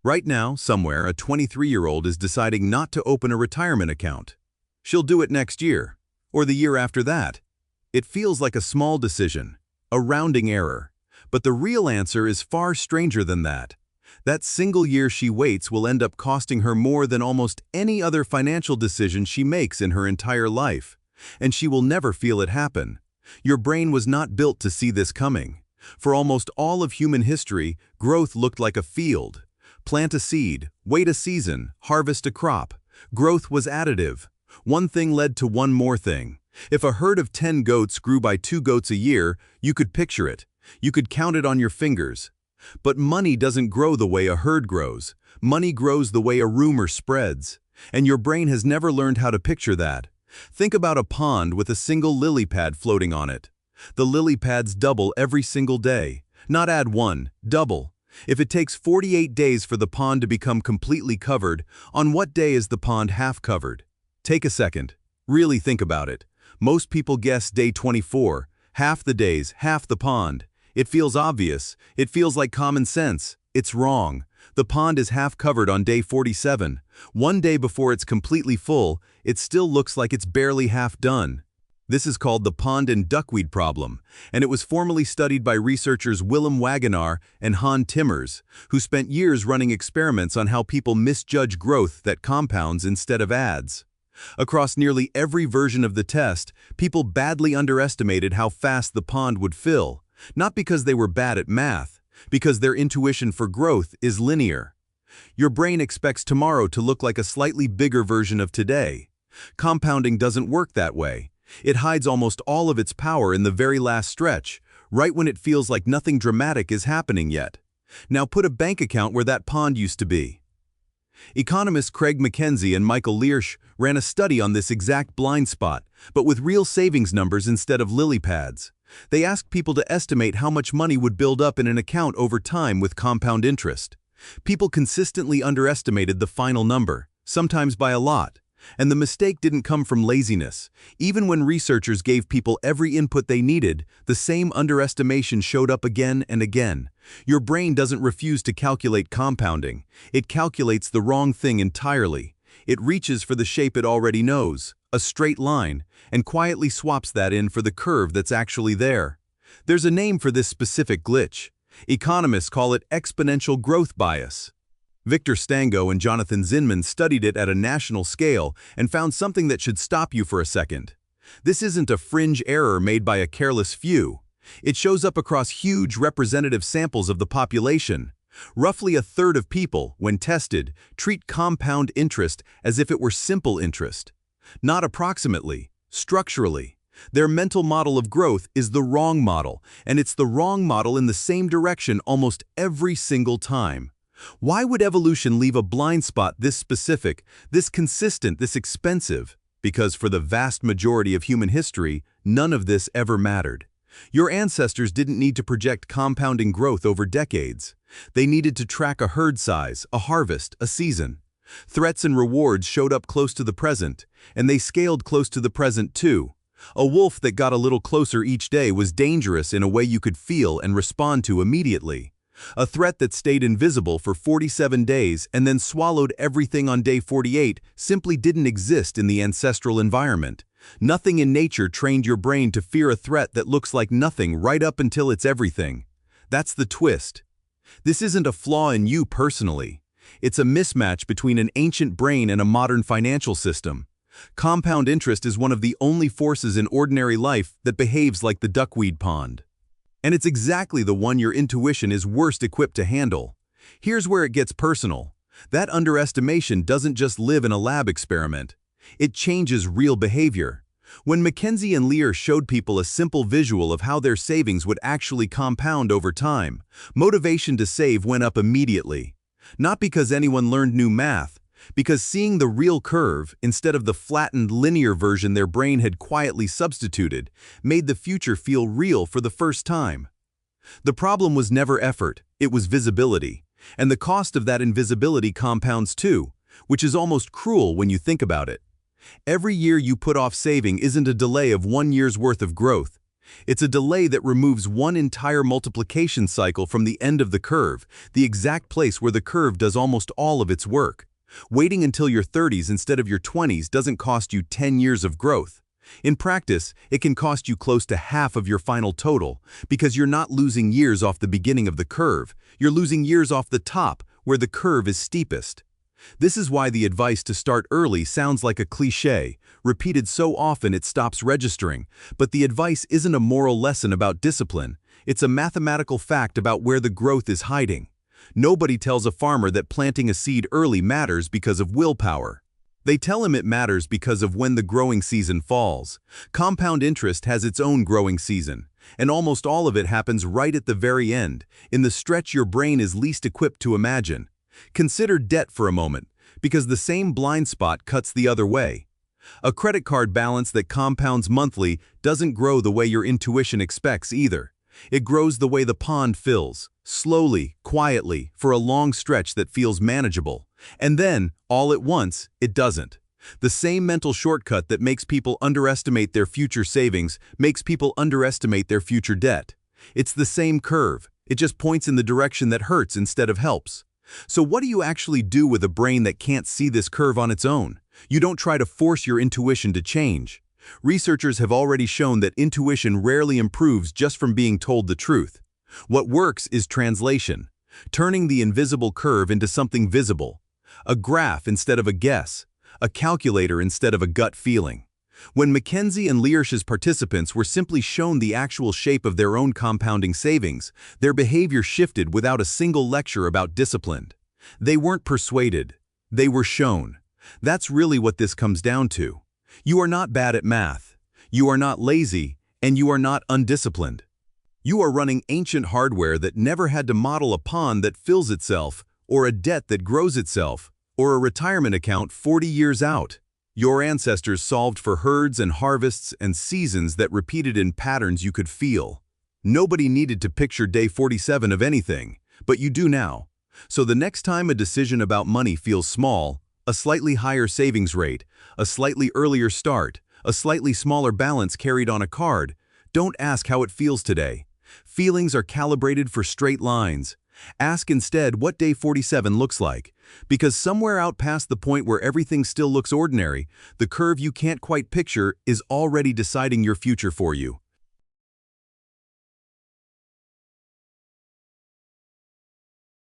Right now, somewhere, a 23-year-old is deciding not to open a retirement account. She'll do it next year, or the year after that. It feels like a small decision, a rounding error. But the real answer is far stranger than that. That single year she waits will end up costing her more than almost any other financial decision she makes in her entire life. And she will never feel it happen. Your brain was not built to see this coming. For almost all of human history, growth looked like a field. Plant a seed, wait a season, harvest a crop. Growth was additive. One thing led to one more thing. If a herd of 10 goats grew by 2 goats a year, you could picture it. You could count it on your fingers. But money doesn't grow the way a herd grows. Money grows the way a rumor spreads. And your brain has never learned how to picture that. Think about a pond with a single lily pad floating on it. The lily pads double every single day. Not add one, double. If it takes 48 days for the pond to become completely covered, on what day is the pond half covered? Take a second. Really think about it. Most people guess day 24. Half the days, half the pond. It feels obvious. It feels like common sense. It's wrong. The pond is half covered on day 47. One day before it's completely full, it still looks like it's barely half done. This is called the pond-and-duckweed problem, and it was formally studied by researchers Willem Wagenaar and Han Timmers, who spent years running experiments on how people misjudge growth that compounds instead of adds. Across nearly every version of the test, people badly underestimated how fast the pond would fill, not because they were bad at math, because their intuition for growth is linear. Your brain expects tomorrow to look like a slightly bigger version of today. Compounding doesn't work that way. It hides almost all of its power in the very last stretch, right when it feels like nothing dramatic is happening yet. Now put a bank account where that pond used to be. Economists Craig McKenzie and Michael Learsh ran a study on this exact blind spot, but with real savings numbers instead of lily pads. They asked people to estimate how much money would build up in an account over time with compound interest. People consistently underestimated the final number, sometimes by a lot. And the mistake didn't come from laziness. Even when researchers gave people every input they needed, the same underestimation showed up again and again. Your brain doesn't refuse to calculate compounding. It calculates the wrong thing entirely. It reaches for the shape it already knows, a straight line, and quietly swaps that in for the curve that's actually there. There's a name for this specific glitch. Economists call it exponential growth bias. Victor Stango and Jonathan Zinman studied it at a national scale and found something that should stop you for a second. This isn't a fringe error made by a careless few. It shows up across huge representative samples of the population. Roughly a third of people, when tested, treat compound interest as if it were simple interest. Not approximately, structurally. Their mental model of growth is the wrong model, and it's the wrong model in the same direction almost every single time. Why would evolution leave a blind spot this specific, this consistent, this expensive? Because for the vast majority of human history, none of this ever mattered. Your ancestors didn't need to project compounding growth over decades. They needed to track a herd size, a harvest, a season. Threats and rewards showed up close to the present, and they scaled close to the present too. A wolf that got a little closer each day was dangerous in a way you could feel and respond to immediately. A threat that stayed invisible for 47 days and then swallowed everything on day 48 simply didn't exist in the ancestral environment. Nothing in nature trained your brain to fear a threat that looks like nothing right up until it's everything. That's the twist. This isn't a flaw in you personally. It's a mismatch between an ancient brain and a modern financial system. Compound interest is one of the only forces in ordinary life that behaves like the duckweed pond. And it's exactly the one your intuition is worst equipped to handle. Here's where it gets personal. That underestimation doesn't just live in a lab experiment. It changes real behavior. When McKenzie and Lear showed people a simple visual of how their savings would actually compound over time, motivation to save went up immediately. Not because anyone learned new math, because seeing the real curve, instead of the flattened linear version their brain had quietly substituted, made the future feel real for the first time. The problem was never effort, it was visibility. And the cost of that invisibility compounds too, which is almost cruel when you think about it. Every year you put off saving isn't a delay of 1 year's worth of growth. It's a delay that removes one entire multiplication cycle from the end of the curve, the exact place where the curve does almost all of its work. Waiting until your 30s instead of your 20s doesn't cost you 10 years of growth. In practice, it can cost you close to half of your final total, because you're not losing years off the beginning of the curve, you're losing years off the top, where the curve is steepest. This is why the advice to start early sounds like a cliché, repeated so often it stops registering, but the advice isn't a moral lesson about discipline, it's a mathematical fact about where the growth is hiding. Nobody tells a farmer that planting a seed early matters because of willpower. They tell him it matters because of when the growing season falls. Compound interest has its own growing season, and almost all of it happens right at the very end, in the stretch your brain is least equipped to imagine. Consider debt for a moment, because the same blind spot cuts the other way. A credit card balance that compounds monthly doesn't grow the way your intuition expects either. It grows the way the pond fills, slowly, quietly, for a long stretch that feels manageable. And then, all at once, it doesn't. The same mental shortcut that makes people underestimate their future savings makes people underestimate their future debt. It's the same curve. It just points in the direction that hurts instead of helps. So what do you actually do with a brain that can't see this curve on its own? You don't try to force your intuition to change. Researchers have already shown that intuition rarely improves just from being told the truth. What works is translation, turning the invisible curve into something visible. A graph instead of a guess, a calculator instead of a gut feeling. When Mackenzie and Learsh's participants were simply shown the actual shape of their own compounding savings, their behavior shifted without a single lecture about discipline. They weren't persuaded, they were shown. That's really what this comes down to. You are not bad at math, you are not lazy, and you are not undisciplined. You are running ancient hardware that never had to model a pond that fills itself, or a debt that grows itself, or a retirement account 40 years out. Your ancestors solved for herds and harvests and seasons that repeated in patterns you could feel. Nobody needed to picture day 47 of anything, but you do now. So the next time a decision about money feels small, a slightly higher savings rate, a slightly earlier start, a slightly smaller balance carried on a card, don't ask how it feels today. Feelings are calibrated for straight lines. Ask instead what day 47 looks like, because somewhere out past the point where everything still looks ordinary, the curve you can't quite picture is already deciding your future for you.